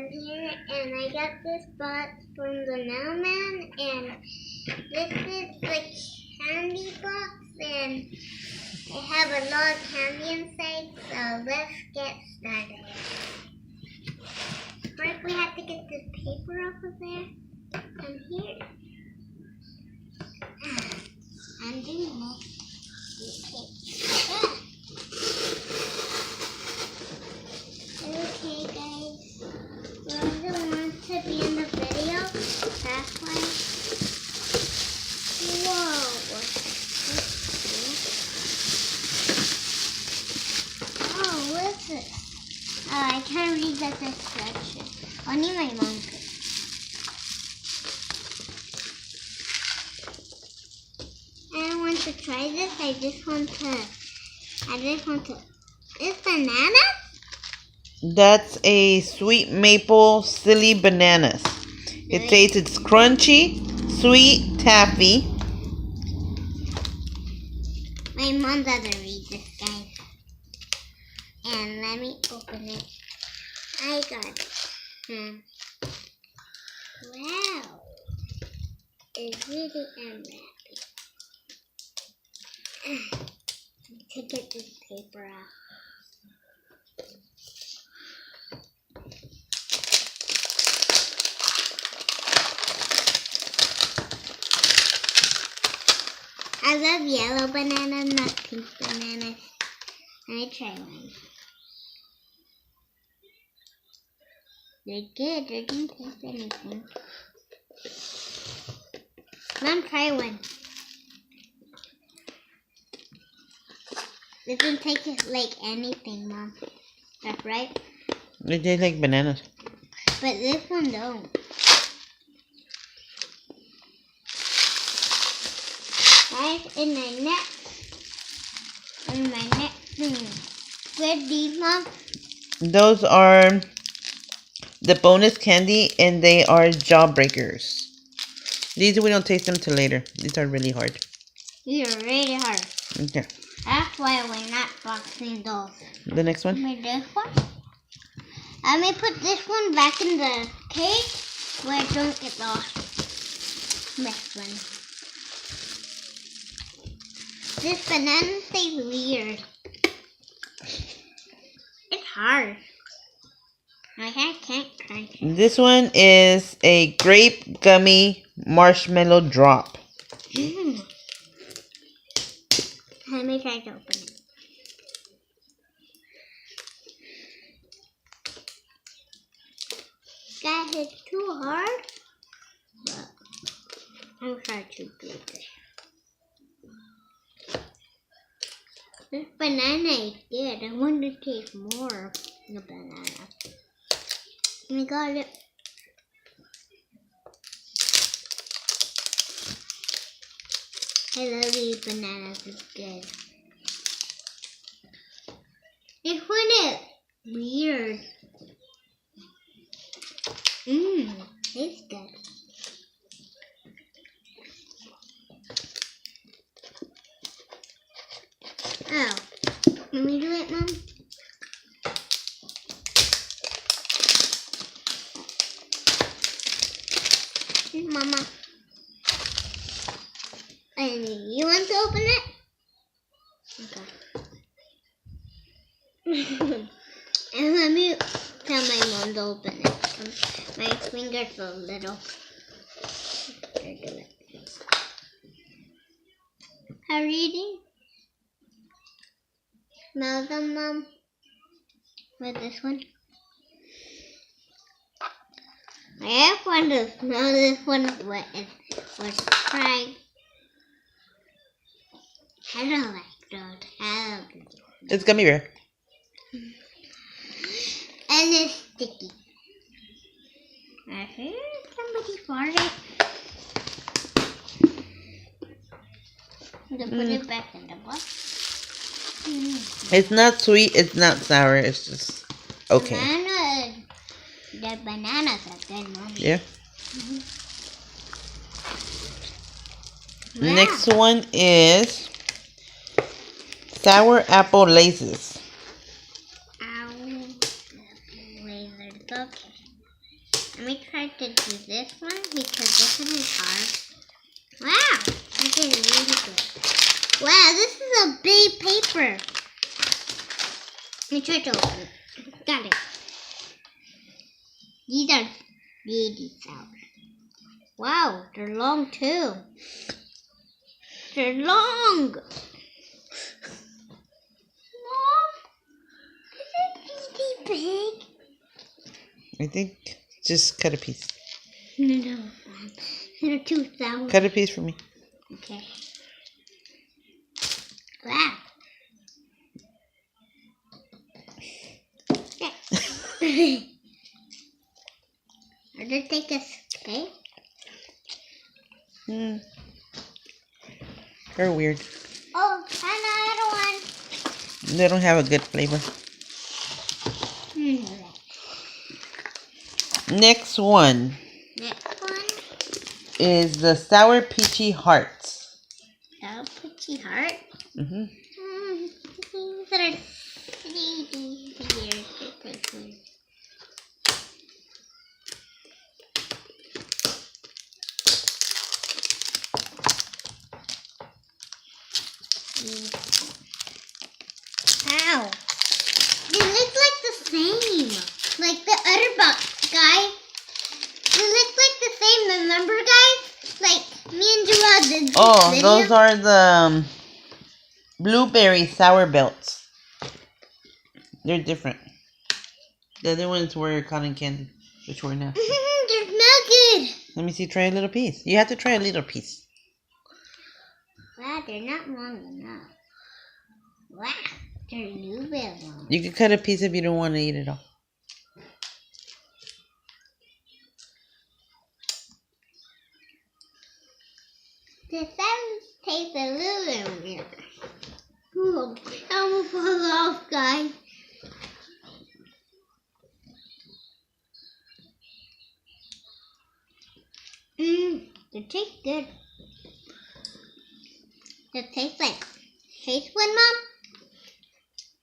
from here, and I got this box from the mailman, and this is the candy box, and I have a lot of candy inside, so let's get started. First, we have to get this paper off of there, and here. I'm doing it. Okay, guys. Whoever wants to be in the video, that's why. Whoa. Oh, what's this? Oh, I can't read the description. Only my mom could. I don't want to try this. I just want to. It's banana? That's a sweet maple silly bananas. It says it's crunchy, sweet taffy. My mom doesn't read this, guys. And let me open it. I got it. Wow. It really am happy. To get this paper out. I love yellow banana, not pink bananas. Let me try one. They're good. They didn't taste anything. Mom, try one. It doesn't taste like anything, Mom. That's right. They taste like bananas. But this one don't. Guys, in my next thing. Where's these, Mom? Those are the bonus candy, and they are jawbreakers. These we don't taste them till later. These are really hard. These are really hard. Okay. That's why we're not boxing those. The next one? This one. Let me put this one back in the cage where it don't get lost. Next one. This banana tastes weird. It's hard. I can't crunch it. This one is a grape gummy marshmallow drop. Let me try to open it. Guys, it's too hard, but I'm trying to beat it. This banana is good. I want to taste more of the banana. I got it. I love these bananas. It's good. This one is weird. Tastes good. Oh, let me do it, Mom. Mama. And you want to open it? Okay. And let me tell my mom to open it. My fingers are little. How reading? Smell them, Mom. With this one. I have one to smell this one. What it was trying. I don't like those. It's gummy bear. And it's sticky. I heard somebody farted. I'm gonna put it back in the box. It's not sweet. It's not sour. It's just okay. The bananas are good, Mom. Yeah. Wow. Next one is sour apple laces. Lasers, okay. Let me try to do this one because this one is hard. Wow, I did really good. Wow, this is a big paper. Let me try to open it. Got it. These are really sour. Wow, they're long too. They're long. Mom, is it really big? I think just cut a piece. No, they're too sour. Cut a piece for me. Okay. Wow. I'll just take this, okay? They're weird. Oh, another one. They don't have a good flavor. Next one Next one. is the Sour Peachy Hearts. Sour Peachy Heart. Mm-hmm. These are sleepy here. Ow. They look like the same. Like the other box, guys. They look like the same, remember, guys? Like me and Drew had this video. Those are the blueberry sour belts. They're different. The other ones were cotton candy, which were not. They smell good. Let me see, try a little piece. You have to try a little piece. Wow, they're not long enough. Wow, they're a little bit long. You can cut a piece if you don't want to eat it all. The sound tastes a little bit weird. Ooh, I'm gonna fall off, guys. They taste good. They taste like hazelnut, Mom.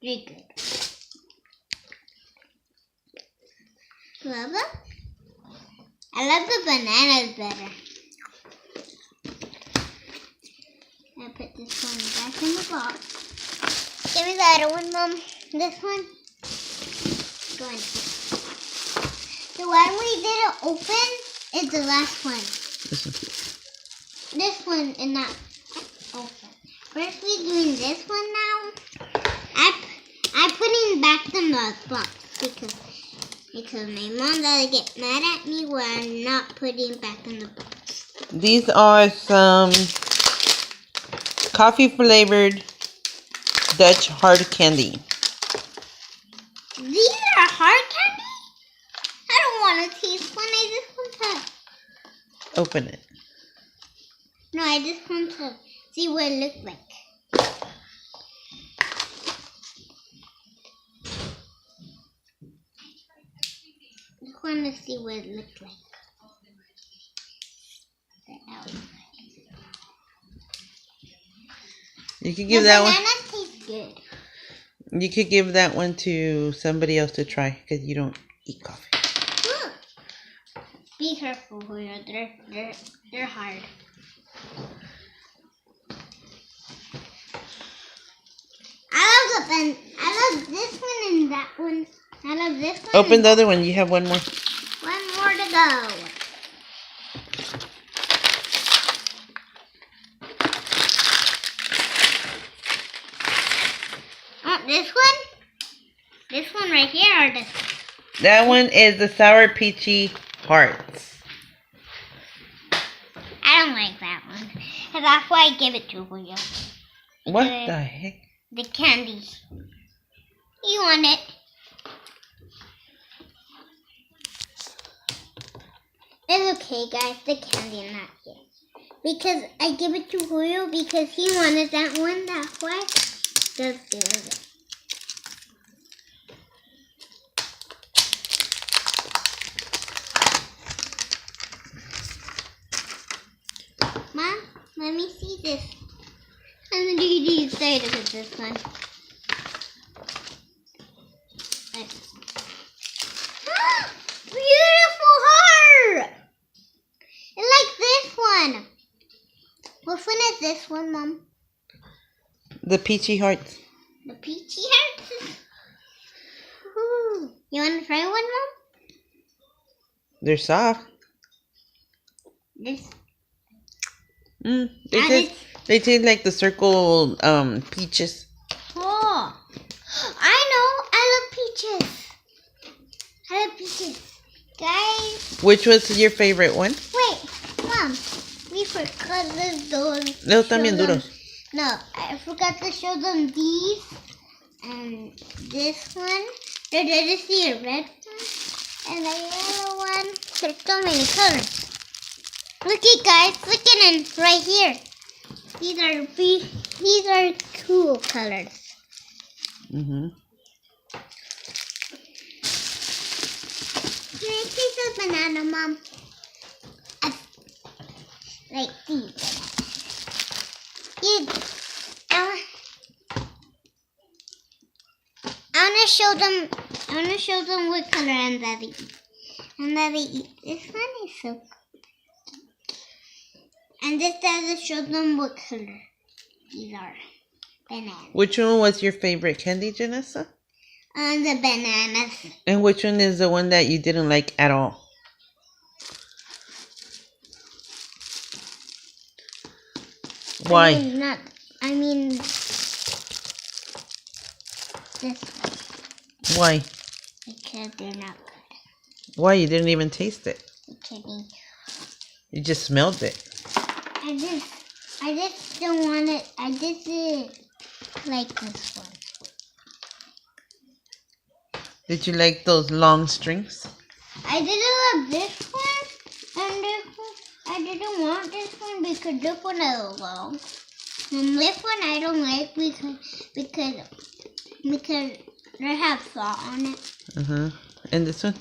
Very good. Love them? I love the bananas better. I put this one back in the box. Give me the other one, Mom. This one. Go in. The one we didn't open is the last one. This one is not open. First we're doing this one now. I putting back in the box because my mom doesn't get mad at me when I'm not putting back in the box. These are some coffee flavored Dutch hard candy. These are hard candy? I don't want to taste one. I just want to. Open it. No, I just want to see what it looks like. I just want to see what it looks like. The outside. You could give The that one. banana tastes good. You could give that one to somebody else to try because you don't eat coffee. Be careful, Julio. They're hard. I love this one and that one. I love this one. Open the other one. You have one more. One more to go. Oh, this one? This one right here or this one? That one is the Sour Peachy Hearts. I don't like that one. And that's why I give it to Julio. What the heck? The candy. You want it? It's okay, guys. The candy not here. Because I give it to Julio because he wanted that one. That's why. Just give it. Mom, let me see this. I'm really excited with this one. Beautiful The peachy hearts. The peachy hearts. Ooh. You want to try one, Mom? They're soft. This. They taste like the circle peaches. Oh, I know. I love peaches. Guys. Which was your favorite one? Wait, Mom. We forgot those. Los también duros. No, I forgot to show them these. And this one. There is the red one. And the yellow one. There's so many colors. Look it, guys. Look at them right here. These are cool colors. Mm-hmm. Can I taste the banana, Mom? Like these. I want to show them what color and that they eat. And that they eat. This one is so cool. And this doesn't show them what color these are. Bananas. Which one was your favorite candy, Janessa? The bananas. And which one is the one that you didn't like at all? Why? I mean this one. Why? Because they're not good. Why? You didn't even taste it. I'm kidding. You just smelled it. I just don't want it. I just didn't like this one. Did you like those long strings? I didn't love this one and this one. I didn't want this one because this one is long. And this one I don't like because they have salt on it. Uh-huh. And this one?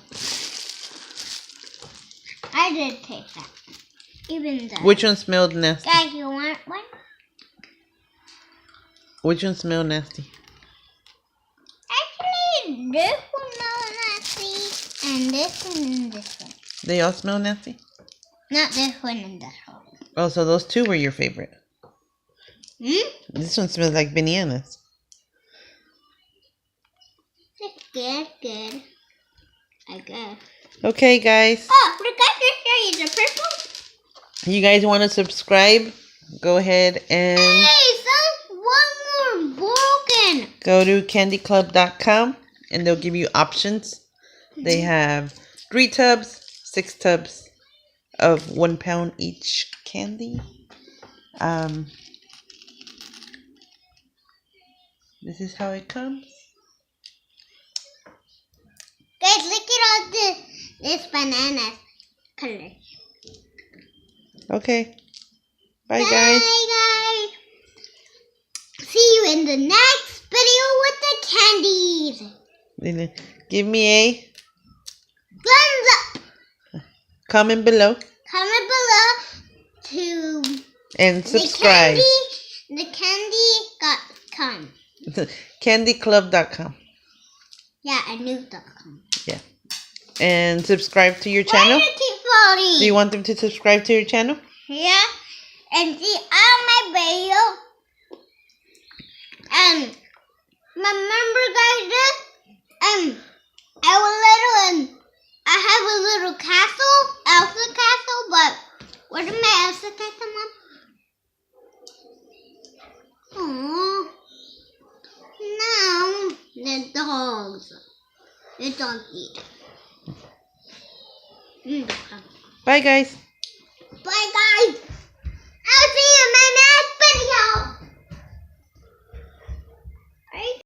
I did taste that. Even though. Which one smelled nasty? Guys, you want one? Which one smelled nasty? Actually, this one smells nasty, and this one and this one. They all smell nasty? Not this one and this one. Oh, so those two were your favorite. This one smells like bananas. It's good. I guess. Okay, guys. Oh, forgot to show you the purple. You guys want to subscribe? Go ahead and Hey, one more broken. go to candyclub.com and they'll give you options. They have 3 tubs, 6 tubs of 1 pound each candy. This is how it comes. Guys, look at all this banana color. Okay. Bye, guys. Bye, guys. See you in the next video with the candies. Give me a Thumbs up. comment below Comment below to and subscribe. The candy.com. Candyclub.com. Yeah, I knew .com. Yeah. And subscribe to your Why channel. do you keep falling? Do you want them to subscribe to your channel? Yeah. And see all my video. Remember, guys, this? I have a little castle, Elsa castle, but where's my Elsa castle, Mom? Aww. Now, the dogs. The dog eat. Bye, guys. Bye, guys.